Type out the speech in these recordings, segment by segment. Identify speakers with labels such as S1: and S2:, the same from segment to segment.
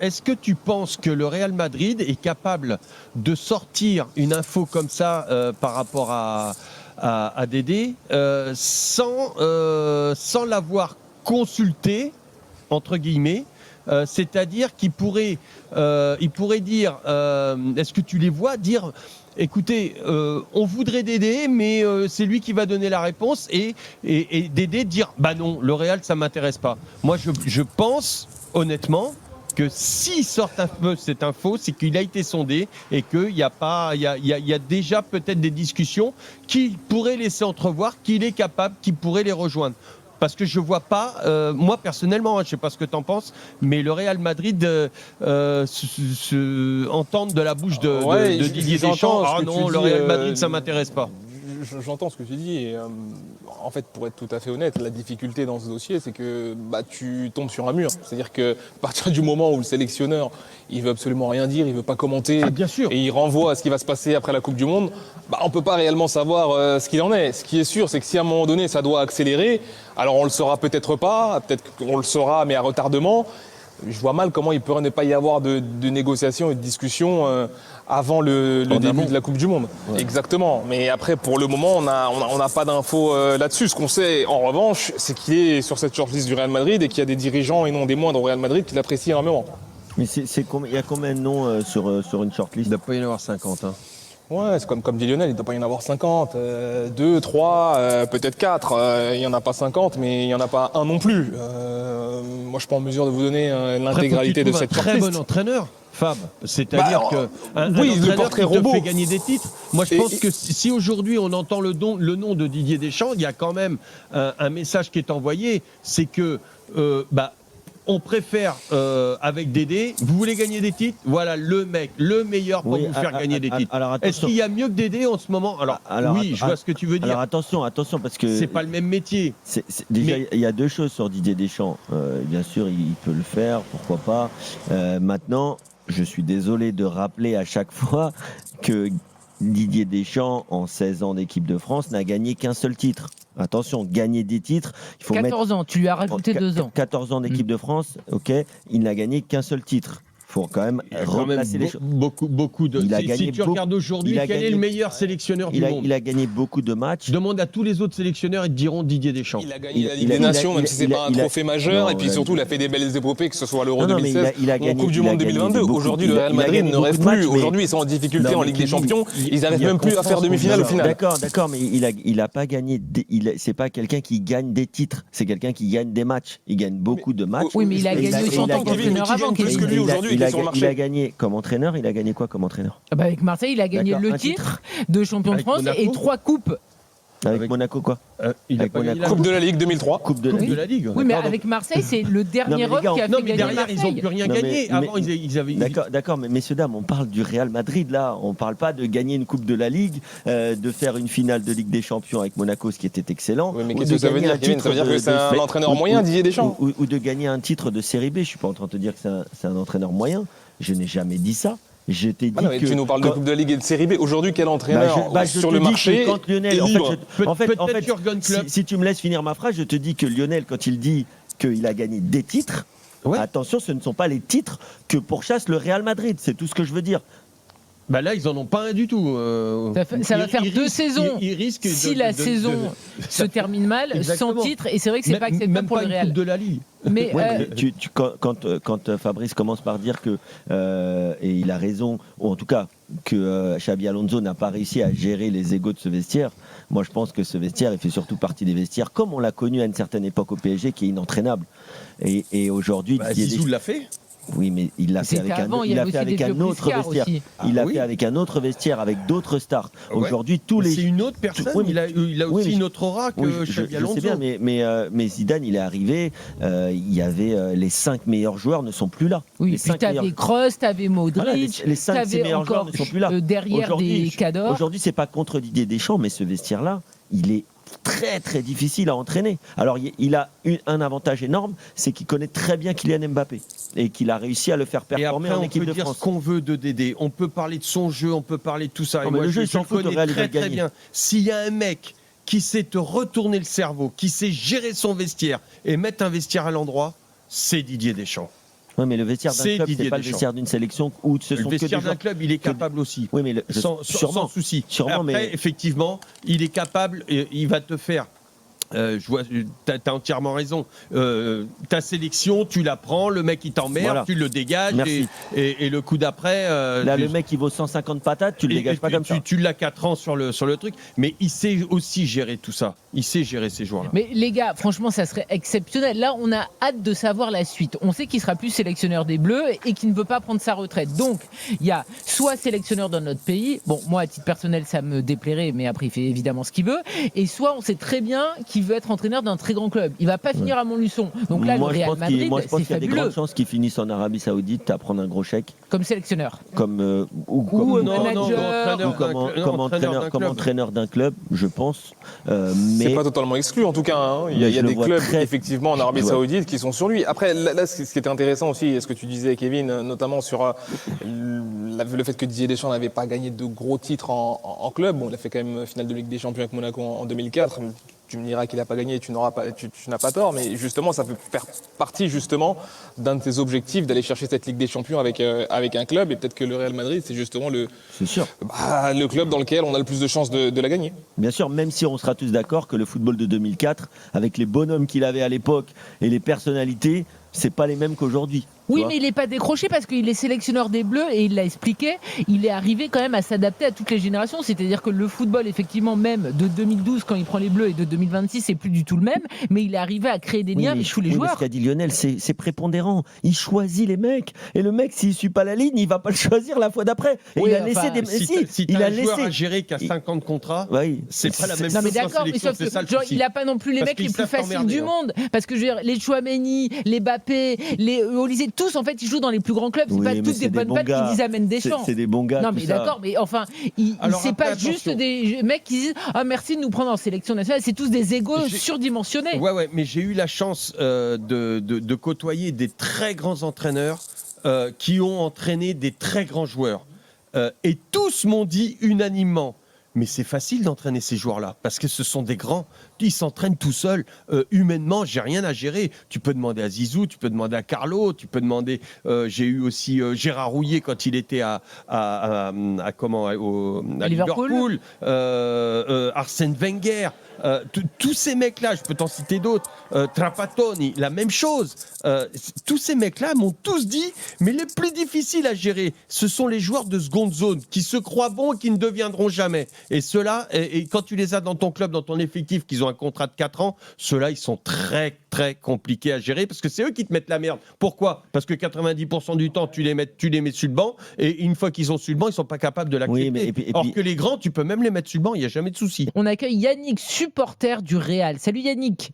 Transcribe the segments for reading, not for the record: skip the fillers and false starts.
S1: Est-ce que tu penses que le Real Madrid est capable de sortir une info comme ça par rapport à Dédé sans l'avoir consulté, entre guillemets, c'est-à-dire qu'il pourrait dire, est-ce que tu les vois dire, écoutez, on voudrait Dédé, mais c'est lui qui va donner la réponse, et Dédé dire, bah non, le Real, ça m'intéresse pas. Moi, je pense, honnêtement, que s'il sort un peu cette info, c'est qu'il a été sondé et qu'il y a déjà peut-être des discussions qui pourraient laisser entrevoir qu'il est capable, qu'il pourrait les rejoindre. Parce que je ne vois pas, moi personnellement, je ne sais pas ce que tu en penses, mais le Real Madrid entendre de la bouche de Didier Deschamps, ah non, le Real Madrid, ça ne m'intéresse pas.
S2: J'entends ce que tu dis et en fait, pour être tout à fait honnête, la difficulté dans ce dossier, c'est que tu tombes sur un mur. C'est-à-dire que à partir du moment où le sélectionneur, il veut absolument rien dire, il veut pas commenter,
S1: bien sûr,
S2: et il renvoie à ce qui va se passer après la Coupe du Monde, on peut pas réellement savoir ce qu'il en est. Ce qui est sûr, c'est que si à un moment donné ça doit accélérer, alors on le saura peut-être pas, peut-être qu'on le saura mais à retardement. Je vois mal comment il pourrait ne pas y avoir de négociations et de discussions avant le début de la Coupe du Monde. Ouais. Exactement. Mais après, pour le moment, on n'a pas d'infos là-dessus. Ce qu'on sait, en revanche, c'est qu'il est sur cette shortlist du Real Madrid et qu'il y a des dirigeants, et non des moindres au Real Madrid, qui l'apprécient énormément.
S3: Mais il y a combien de noms sur une shortlist ?
S1: Il ne doit pas y en avoir 50. Hein.
S2: Ouais, c'est comme dit Lionel, il ne doit pas y en avoir 50, 2, 3, peut-être 4. Il n'y en a pas 50, mais il n'y en a pas un non plus. Moi, je ne suis pas en mesure de vous donner l'intégralité de cette shortlist.
S1: Un très bon entraîneur, Fab. C'est-à-dire qu'un entraîneur qui te fait gagner des titres. Moi, je pense que si aujourd'hui on entend le nom de Didier Deschamps, il y a quand même un message qui est envoyé, c'est que on préfère avec Dédé, vous voulez gagner des titres, voilà le meilleur pour vous faire gagner des titres. Est-ce qu'il y a mieux que Dédé en ce moment ? Oui, je vois ce que tu veux dire.
S3: Alors attention, parce que
S1: c'est pas le même métier.
S3: Déjà, il y a deux choses sur Didier Deschamps. Bien sûr, il peut le faire, pourquoi pas. Maintenant, je suis désolé de rappeler à chaque fois que Didier Deschamps, en 16 ans d'équipe de France, n'a gagné qu'un seul titre. Attention, gagner des titres, il faut
S4: 14 ans, tu lui as rajouté 2 ans.
S3: 14 ans d'équipe de France, ok, il n'a gagné qu'un seul titre. Il faut quand même replacer les choses.
S1: Beaucoup de. Si tu regardes aujourd'hui, quel est le meilleur sélectionneur du monde ?
S3: Il a gagné beaucoup de matchs.
S1: Demande à tous les autres sélectionneurs, ils te diront Didier Deschamps.
S2: Il a gagné la Ligue des Nations, même si c'est pas un trophée majeur. Et puis surtout, il a fait des belles épopées, que ce soit l'Euro 2016 ou la Coupe du Monde 2022. Aujourd'hui, le Real Madrid ne rêve plus. Aujourd'hui, ils sont en difficulté en Ligue des Champions. Ils n'arrivent même plus à faire demi-finale au final.
S3: D'accord, mais il a pas gagné. C'est pas quelqu'un qui gagne des titres. C'est quelqu'un qui gagne des matchs. Il gagne beaucoup de matchs.
S4: Oui, mais il a gagné aussi en tant qu'entraîneur avant.
S2: Plus que lui aujourd'hui, il est sur le marché.
S3: Il a gagné comme entraîneur, il a gagné quoi comme entraîneur ?
S4: Avec Marseille, il a gagné le titre de champion de France et 3 coupes.
S3: Avec Monaco, quoi
S2: Coupe de la Ligue 2003.
S3: Coupe de la Ligue.
S4: Oui, mais avec Marseille, c'est le dernier rock qui a fait gagner
S1: derrière,
S4: Marseille.
S1: ils n'ont plus rien gagné. Avant, ils avaient.
S3: D'accord, mais messieurs, dames, on parle du Real Madrid, là. On ne parle pas de gagner une Coupe de la Ligue, de faire une finale de Ligue des Champions avec Monaco, ce qui était excellent.
S2: Oui, mais qu'est-ce que ça veut dire, Kevin ? Ça veut dire que c'est un entraîneur moyen, Didier Deschamps ?
S3: Ou de gagner un titre de Série B. Je ne suis pas en train de te dire que c'est un entraîneur moyen. Je n'ai jamais dit ça. Je t'ai dit que
S2: tu nous parles de Coupe de la Ligue et de Série B. Aujourd'hui, quel entraîneur sur le marché
S3: quand Lionel,
S2: est libre ?
S3: En fait, si tu me laisses finir ma phrase, je te dis que Lionel, quand il dit qu'il a gagné des titres, attention, ce ne sont pas les titres que pourchasse le Real Madrid. C'est tout ce que je veux dire.
S1: Là, ils en ont pas un du tout.
S4: Ça va faire 2 saisons. Si la saison se termine mal, sans titre, et c'est vrai que c'est pas acceptable pour le Real.
S1: Coupe de la Ligue.
S4: Mais
S3: quand Fabrice commence par dire que, et il a raison, ou en tout cas que Xabi Alonso n'a pas réussi à gérer les égos de ce vestiaire, moi je pense que ce vestiaire, il fait surtout partie des vestiaires, comme on l'a connu à une certaine époque au PSG, qui est inentraînable. Et aujourd'hui,
S1: Zizou l'a fait.
S3: Oui, mais il l'a fait avec un autre vestiaire. Il l'a fait avec un autre vestiaire, avec d'autres stars. Aujourd'hui, tous les.
S1: C'est une autre personne. Il a aussi une autre aura que Xabi Alonso.
S3: Je sais bien, mais Zidane, il est arrivé. Il y avait les 5 meilleurs joueurs ne sont plus là.
S4: Oui, puis t'avais Kroos, t'avais Modric,
S3: les 5 meilleurs joueurs ne sont plus là.
S4: Derrière des cadors.
S3: Aujourd'hui, c'est pas contre Didier Deschamps, mais ce vestiaire-là, il est très très difficile à entraîner. Alors il a un avantage énorme, c'est qu'il connaît très bien Kylian Mbappé et qu'il a réussi à le faire performer en équipe de France.
S1: On peut dire ce qu'on veut de Dédé, on peut parler de son jeu, on peut parler de tout ça.
S3: Non, mais le jeu, je connais très bien.
S1: S'il y a un mec qui sait te retourner le cerveau, qui sait gérer son vestiaire et mettre un vestiaire à l'endroit, c'est Didier Deschamps.
S3: Oui, mais le vestiaire d'un club, c'est pas le vestiaire d'une sélection où ce sont
S1: le vestiaire d'un club, il est capable aussi.
S3: Oui, mais
S1: sans souci.
S3: Sûrement,
S1: après, effectivement, il est capable, il va te faire. T'as entièrement raison. Ta sélection, tu la prends, le mec il t'emmerde, tu le dégages et le coup d'après.
S3: Là, le mec il vaut 150 patates, tu le dégages pas comme ça.
S1: Tu l'as 4 ans sur le truc, mais il sait aussi gérer tout ça. Il sait gérer ces joueurs-là.
S4: Mais les gars, franchement, ça serait exceptionnel. Là, on a hâte de savoir la suite. On sait qu'il sera plus sélectionneur des Bleus et qu'il ne veut pas prendre sa retraite. Donc, il y a soit sélectionneur dans notre pays. Bon, moi, à titre personnel, ça me déplairait, mais après, il fait évidemment ce qu'il veut. Et soit on sait très bien qu'il veut être entraîneur d'un très grand club. Il va pas finir à Montluçon. Donc là,
S3: moi,
S4: le Real Madrid,
S3: je pense qu'il y a des grandes chances qu'il finisse en Arabie Saoudite à prendre un gros chèque.
S4: Comme sélectionneur.
S3: Comme entraîneur d'un club, je pense. Mais
S2: c'est pas totalement exclu en tout cas. Hein. Il y a des clubs effectivement en Arabie Saoudite qui sont sur lui. Après, là, ce qui était intéressant aussi, ce que tu disais, Kevin, notamment sur le fait que Didier Deschamps n'avait pas gagné de gros titres en club. Bon, il a fait quand même finale de Ligue des Champions avec Monaco en 2004. Tu me diras qu'il n'a pas gagné, tu n'as pas tort, mais justement, ça peut faire partie justement d'un de tes objectifs d'aller chercher cette Ligue des Champions avec un club, et peut-être que le Real Madrid, c'est justement le club dans lequel on a le plus de chances de la gagner.
S3: Bien sûr, même si on sera tous d'accord que le football de 2004, avec les bonhommes qu'il avait à l'époque et les personnalités, c'est pas les mêmes qu'aujourd'hui.
S4: Oui, mais il n'est pas décroché parce qu'il est sélectionneur des Bleus et il l'a expliqué. Il est arrivé quand même à s'adapter à toutes les générations. C'est-à-dire que le football, effectivement, même de 2012, quand il prend les Bleus, et de 2026, c'est plus du tout le même. Mais il est arrivé à créer des liens avec tous les joueurs.
S3: Ce qu'a dit Lionel, c'est prépondérant. Il choisit les mecs. Et le mec, s'il ne suit pas la ligne, il ne va pas le choisir la fois d'après. Et il a laissé des.
S1: Si tu as un joueur à gérer qui a 50 contrats, c'est pas la même chose.
S4: Non, mais d'accord, mais sauf que il n'a pas non plus les mecs les plus faciles du monde. Parce que je veux dire, les Chouameni, les Mbappé, les Olysée, tous, en fait, ils jouent dans les plus grands clubs. C'est pas toutes des bonnes pattes qui disent amène Deschamps.
S3: C'est des bons gars.
S4: Non, mais d'accord, mais enfin, c'est pas juste des mecs qui disent ah merci de nous prendre en sélection nationale. C'est tous des égos surdimensionnés.
S1: Ouais, mais j'ai eu la chance de côtoyer des très grands entraîneurs qui ont entraîné des très grands joueurs. Et tous m'ont dit unanimement. Mais c'est facile d'entraîner ces joueurs-là parce que ce sont des grands. Ils s'entraînent tout seuls. Humainement, j'ai rien à gérer. Tu peux demander à Zizou, tu peux demander à Carlo, tu peux demander. J'ai eu aussi Gérard Rouillet quand il était à Liverpool. Arsène Wenger. Tous ces mecs-là, je peux t'en citer d'autres. Trapattoni, la même chose. Tous ces mecs-là m'ont tous dit, mais les plus difficiles à gérer, ce sont les joueurs de seconde zone qui se croient bons et qui ne deviendront jamais. Et ceux-là, et quand tu les as dans ton club, dans ton effectif, qu'ils ont un contrat de 4 ans, ceux-là, ils sont très, très compliqués à gérer parce que c'est eux qui te mettent la merde. Pourquoi ? Parce que 90% du temps, tu les mets sur le banc et une fois qu'ils sont sur le banc, ils ne sont pas capables de l'accepter. Or que les grands, tu peux même les mettre sur le banc, il n'y a jamais de souci.
S4: On accueille Yannick, supporter du Real. Salut Yannick.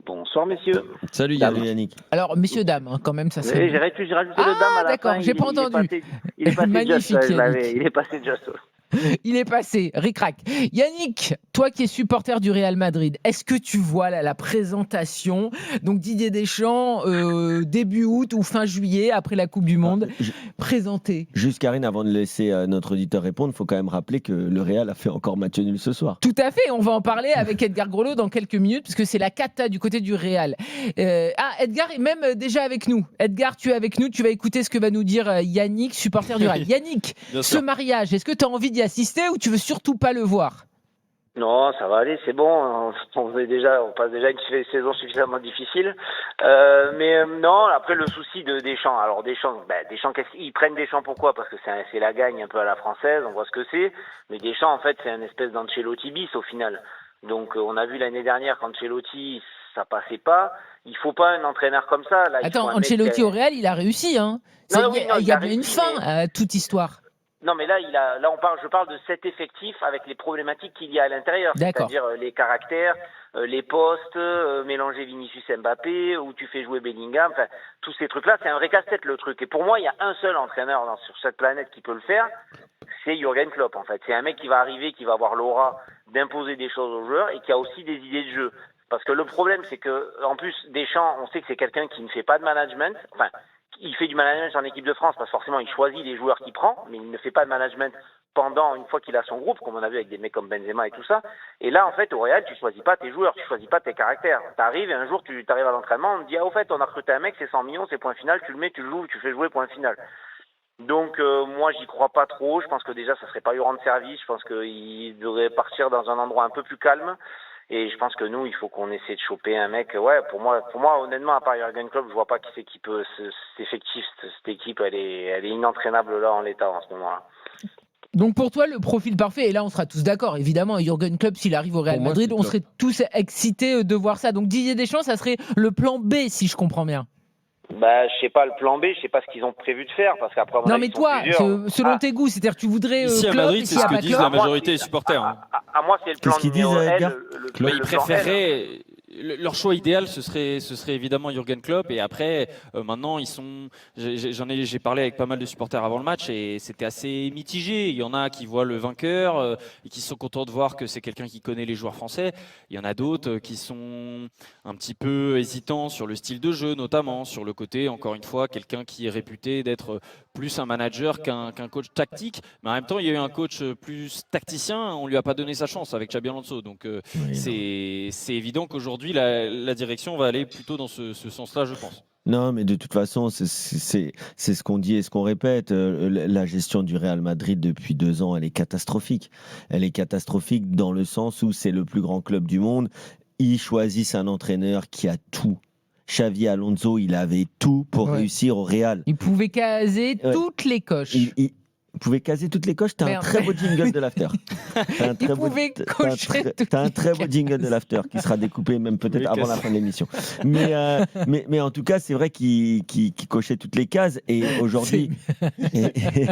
S5: Bonsoir messieurs.
S3: Salut Yannick.
S4: Alors messieurs dames, hein, quand même ça serait.
S5: Oui, j'ai rajouté le dame à la
S4: d'accord,
S5: fin.
S4: J'ai pas entendu.
S5: Il est passé
S4: magnifique.
S5: Il est passé just.
S4: Il est passé, ric-rac. Yannick, toi qui es supporter du Real Madrid, est-ce que tu vois la présentation, donc Didier Deschamps, début août ou fin juillet, après la Coupe du Monde, présenté?
S3: Juste Karine, avant de laisser notre auditeur répondre, il faut quand même rappeler que le Real a fait encore match nul ce soir.
S4: Tout à fait, on va en parler avec Edgar Grelot dans quelques minutes, parce que c'est la cata du côté du Real. Edgar est même déjà avec nous. Edgar, tu es avec nous, tu vas écouter ce que va nous dire Yannick, supporter du Real. Yannick, ce mariage, est-ce que tu as envie d'y assister ou tu veux surtout pas le voir?
S5: Non, ça va aller, c'est bon. On passe déjà une saison suffisamment difficile. Mais non, après le souci de Deschamps. Alors Deschamps, ils prennent Deschamps pourquoi ? Parce que c'est la gagne un peu à la française, on voit ce que c'est. Mais Deschamps, en fait, c'est une espèce d'Ancelotti bis au final. Donc on a vu l'année dernière qu'Ancelotti, ça passait pas. Il faut pas un entraîneur comme ça. Là,
S4: attends, Ancelotti au Real, il a réussi, hein. Il y a bien une fin à toute histoire.
S5: Non, mais là, je parle de cet effectif avec les problématiques qu'il y a à l'intérieur.
S4: D'accord.
S5: C'est-à-dire les caractères, les postes, mélanger Vinicius Mbappé, où tu fais jouer Bellingham, enfin, tous ces trucs-là, c'est un vrai casse-tête, le truc. Et pour moi, il y a un seul entraîneur sur cette planète qui peut le faire, c'est Jürgen Klopp, en fait. C'est un mec qui va arriver, qui va avoir l'aura d'imposer des choses aux joueurs et qui a aussi des idées de jeu. Parce que le problème, c'est que, en plus, Deschamps, on sait que c'est quelqu'un qui ne fait pas de management, enfin, il fait du management en équipe de France parce que forcément il choisit les joueurs qu'il prend, mais il ne fait pas de management une fois qu'il a son groupe, comme on a vu avec des mecs comme Benzema et tout ça. Et là, en fait, au Real, tu choisis pas tes joueurs, tu choisis pas tes caractères. T'arrives et un jour, tu arrives à l'entraînement, on te dit, au fait, on a recruté un mec, c'est 100 millions, c'est point final, tu le mets, tu le joues, tu fais jouer point final. Donc, moi, j'y crois pas trop. Je pense que déjà, ça serait pas lui rendre service. Je pense qu'il devrait partir dans un endroit un peu plus calme. Et je pense que nous, il faut qu'on essaie de choper un mec. Ouais, pour moi, honnêtement, à part Jürgen Klopp, je vois pas qui c'est qui peut, cet effectif, cette équipe, elle est inentraînable là, en l'état, en ce moment-là.
S4: Donc pour toi, le profil parfait, et là on sera tous d'accord, évidemment, Jürgen Klopp, s'il arrive au Real
S1: Pour moi,
S4: Madrid,
S1: c'est
S4: on
S1: Klopp.
S4: serait tous excités de voir ça. Donc Didier Deschamps, ça serait le plan B, si je comprends bien.
S5: Bah, je sais pas le plan B, je sais pas ce qu'ils ont prévu de faire, parce qu'après, à mon
S4: Non
S5: avis,
S4: mais
S5: ils sont
S4: toi,
S5: plusieurs.
S4: selon tes goûts, c'est-à-dire que tu voudrais
S6: Ici à
S4: Klopp,
S6: Madrid,
S4: et
S6: c'est
S4: s'il y
S6: ce
S4: a
S6: que
S4: pas
S6: disent
S4: Klopp,
S6: la majorité des supporters. Hein.
S5: À moi, c'est le plan
S3: Qu'est-ce qu'ils
S5: numéro
S3: disent,
S5: L,
S3: Edgar
S5: le
S6: Bah, ils
S5: plan L.
S6: préféreraient. Leur choix idéal, ce serait évidemment Jürgen Klopp. Et après, maintenant, ils sont. J'ai parlé avec pas mal de supporters avant le match et c'était assez mitigé. Il y en a qui voient le vainqueur et qui sont contents de voir que c'est quelqu'un qui connaît les joueurs français. Il y en a d'autres qui sont un petit peu hésitants sur le style de jeu, notamment sur le côté, encore une fois, quelqu'un qui est réputé d'être plus un manager qu'un coach tactique. Mais en même temps, il y a eu un coach plus tacticien. On lui a pas donné sa chance avec Xabi Alonso. Donc, c'est évident qu'aujourd'hui, la direction va aller plutôt dans ce sens-là, je pense.
S3: Non, mais de toute façon, c'est ce qu'on dit et ce qu'on répète. La gestion du Real Madrid depuis 2 ans, elle est catastrophique. Elle est catastrophique dans le sens où c'est le plus grand club du monde. Ils choisissent un entraîneur qui a tout. Xavi Alonso, il avait tout pour réussir au Real.
S4: il pouvait caser
S3: Ouais.
S4: toutes les coches.
S3: Il pouvait caser toutes les coches. T'as un
S4: Merde.
S3: très beau jingle de l'after. T'as un
S4: Il pouvait cocher toutes
S3: t'as un
S4: les
S3: très beau jingle de l'after qui sera découpé même peut-être
S6: Oui,
S3: avant la fin de l'émission. Mais en tout cas, c'est vrai qu'il cochait toutes les cases. Et aujourd'hui,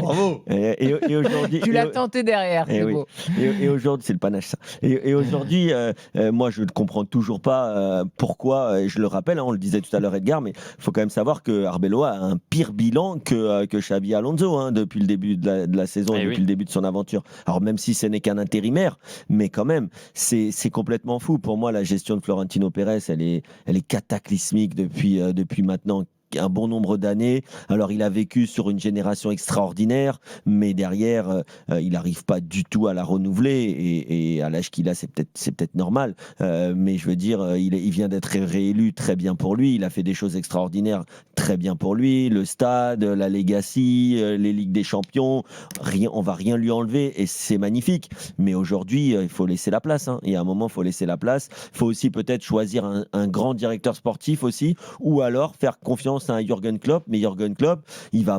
S1: Bravo.
S3: et aujourd'hui,
S4: Tu l'as tenté derrière,
S3: Eh
S4: c'est
S3: oui.
S4: beau.
S3: Et aujourd'hui, c'est le panache ça. Et aujourd'hui, moi, je ne comprends toujours pas pourquoi. Et je le rappelle, on le disait tout à l'heure, Edgar, mais il faut quand même savoir que Arbeloa a un pire bilan que Xabi Alonso depuis le début de la saison et depuis le début de son aventure. Alors même si ce n'est qu'un intérimaire, mais quand même, c'est complètement fou. Pour moi, la gestion de Florentino Pérez, elle est cataclysmique depuis maintenant un bon nombre d'années. Alors, il a vécu sur une génération extraordinaire, mais derrière, il n'arrive pas du tout à la renouveler. Et à l'âge qu'il a, c'est peut-être normal. Mais je veux dire, il vient d'être réélu, très bien pour lui. Il a fait des choses extraordinaires, très bien pour lui. Le stade, la Legacy, les Ligues des Champions, on va rien lui enlever et c'est magnifique. Mais aujourd'hui, il faut laisser la place. Il y a un moment, il faut laisser la place. Il faut aussi peut-être choisir un grand directeur sportif aussi, ou alors faire confiance à un Jürgen Klopp. Mais Jürgen Klopp, il va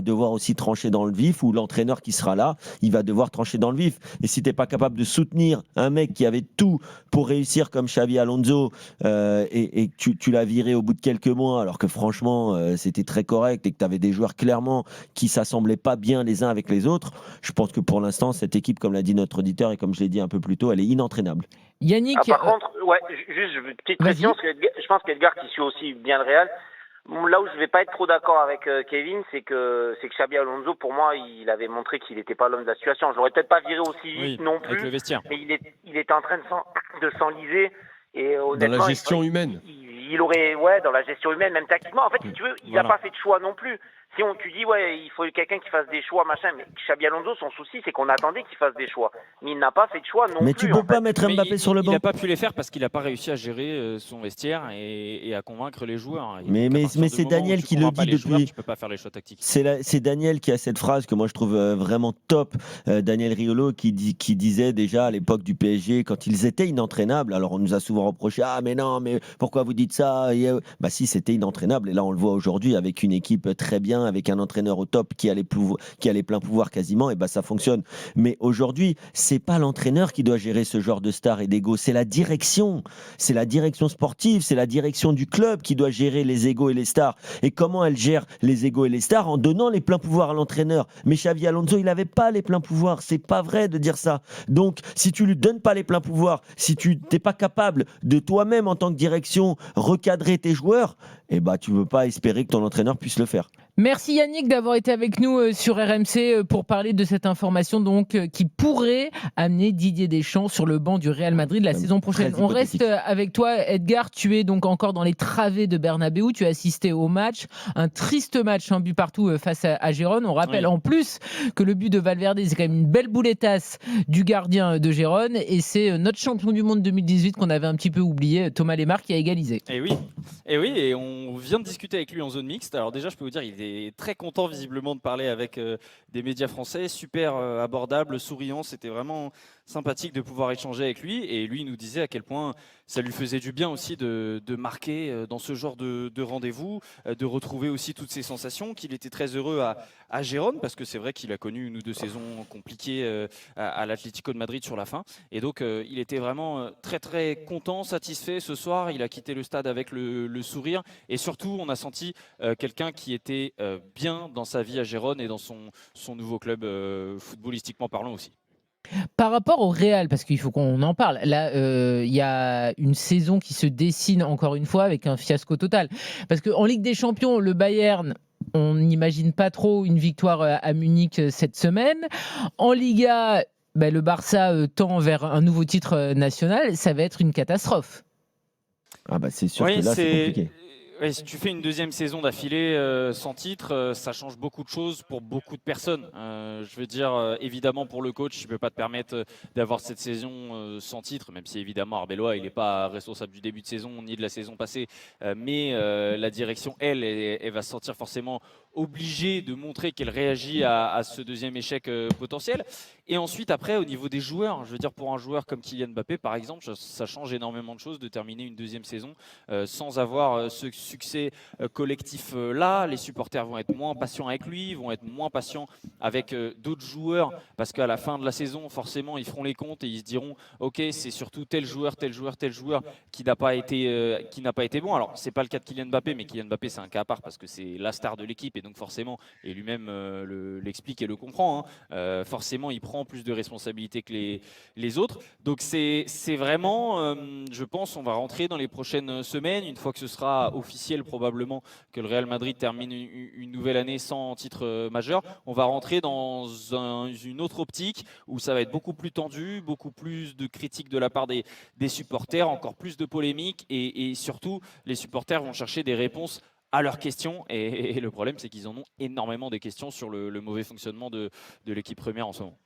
S3: devoir aussi trancher dans le vif, ou l'entraîneur qui sera là, il va devoir trancher dans le vif. Et si tu n'es pas capable de soutenir un mec qui avait tout pour réussir comme Xavi Alonso et que tu l'as viré au bout de quelques mois, alors que franchement, c'était très correct et que tu avais des joueurs clairement qui s'assemblaient pas bien les uns avec les autres, je pense que pour l'instant, cette équipe, comme l'a dit notre auditeur et comme je l'ai dit un peu plus tôt, elle est inentraînable.
S4: Yannick,
S5: Par contre, ouais, juste une petite précision, parce que je pense qu'Edgar qui suit aussi bien le Real, là où je vais pas être trop d'accord avec Kevin, c'est que Xabi Alonso, pour moi, il avait montré qu'il n'était pas l'homme de la situation. Je l'aurais peut-être pas viré aussi vite non plus,
S6: avec le vestiaire.
S5: mais il était en train de s'enliser. Et
S1: Dans
S5: honnêtement,
S1: la gestion humaine.
S5: il aurait, dans la gestion humaine, même tactiquement. En fait, si tu veux, il n'a pas fait de choix non plus. Si tu dis, il faut quelqu'un qui fasse des choix, machin, mais Xabi Alonso, son souci, c'est qu'on attendait qu'il fasse des choix. Mais il n'a pas fait de choix non plus.
S3: Mais tu peux pas mettre Mbappé sur le banc.
S6: Il n'a pas pu les faire parce qu'il n'a pas réussi à gérer son vestiaire et à convaincre les joueurs.
S3: Mais c'est Daniel qui le dit depuis.
S6: Tu peux pas faire les choix tactiques.
S3: C'est Daniel qui a cette phrase que moi je trouve vraiment top. Daniel Riolo qui disait déjà à l'époque du PSG, quand ils étaient inentraînables, alors on nous a souvent reproché, mais non, mais pourquoi vous dites ça? Bah si, c'était inentraînable. Et là on le voit aujourd'hui avec une équipe très bien, avec un entraîneur au top qui a les pleins pouvoirs quasiment, et bah ça fonctionne. Mais aujourd'hui, c'est pas l'entraîneur qui doit gérer ce genre de stars et d'ego, c'est la direction. C'est la direction sportive, c'est la direction du club qui doit gérer les égos et les stars. Et comment elle gère les égos et les stars? En donnant les pleins pouvoirs à l'entraîneur. Mais Xavi Alonso, il n'avait pas les pleins pouvoirs. C'est pas vrai de dire ça. Donc, si tu lui donnes pas les pleins pouvoirs, si tu n'es pas capable de toi-même en tant que direction recadrer tes joueurs, et bah tu veux pas espérer que ton entraîneur puisse le faire.
S4: Merci Yannick d'avoir été avec nous sur RMC pour parler de cette information donc qui pourrait amener Didier Deschamps sur le banc du Real Madrid la saison prochaine. On reste avec toi Edgar, tu es donc encore dans les travées de Bernabéu, tu as assisté au match, un triste match, un but partout face à Gérone. On rappelle en plus que le but de Valverde c'est quand même une belle bouletasse du gardien de Gérone et c'est notre champion du monde 2018 qu'on avait un petit peu oublié, Thomas Lemar qui a égalisé.
S6: Et oui, et on vient de discuter avec lui en zone mixte. Alors déjà, je peux vous dire, il est très content visiblement de parler avec des médias français, super abordable, souriant. C'était vraiment sympathique de pouvoir échanger avec lui. Et lui, il nous disait à quel point ça lui faisait du bien aussi de marquer dans ce genre de rendez-vous, de retrouver aussi toutes ces sensations, qu'il était très heureux à Gérone, parce que c'est vrai qu'il a connu une ou deux saisons compliquées à l'Atlético de Madrid sur la fin. Et donc, il était vraiment très très content, satisfait ce soir. Il a quitté le stade avec le sourire. Et surtout, on a senti quelqu'un qui était bien dans sa vie à Gérone et dans son nouveau club, footballistiquement parlant aussi.
S4: Par rapport au Real, parce qu'il faut qu'on en parle, là, il y a une saison qui se dessine encore une fois avec un fiasco total. Parce qu'en Ligue des Champions, le Bayern, on n'imagine pas trop une victoire à Munich cette semaine. En Liga, le Barça tend vers un nouveau titre national. Ça va être une catastrophe.
S3: Ah bah c'est sûr que là c'est compliqué.
S6: Ouais, si tu fais une deuxième saison d'affilée sans titre, ça change beaucoup de choses pour beaucoup de personnes. Je veux dire, évidemment pour le coach, il ne peut pas te permettre d'avoir cette saison sans titre, même si évidemment Arbeloa, il n'est pas responsable du début de saison ni de la saison passée. Mais la direction, elle va se sentir forcément obligée de montrer qu'elle réagit à ce deuxième échec potentiel. Et ensuite, après, au niveau des joueurs, je veux dire, pour un joueur comme Kylian Mbappé, par exemple, ça change énormément de choses de terminer une deuxième saison sans avoir ce succès collectif là. Les supporters vont être moins patients avec lui, vont être moins patients avec d'autres joueurs, parce qu'à la fin de la saison, forcément, ils feront les comptes et ils se diront ok, c'est surtout tel joueur qui n'a pas été bon. Alors, c'est pas le cas de Kylian Mbappé, mais Kylian Mbappé, c'est un cas à part parce que c'est la star de l'équipe et donc forcément, et lui-même l'explique et le comprend, hein, forcément, il prend plus de responsabilités que les autres. Donc, c'est vraiment, je pense, on va rentrer dans les prochaines semaines, une fois que ce sera officiel probablement que le Real Madrid termine une nouvelle année sans titre majeur, on va rentrer dans une autre optique où ça va être beaucoup plus tendu, beaucoup plus de critiques de la part des supporters, encore plus de polémiques et surtout les supporters vont chercher des réponses à leurs questions et le problème c'est qu'ils en ont énormément des questions sur le mauvais fonctionnement de l'équipe première en ce moment.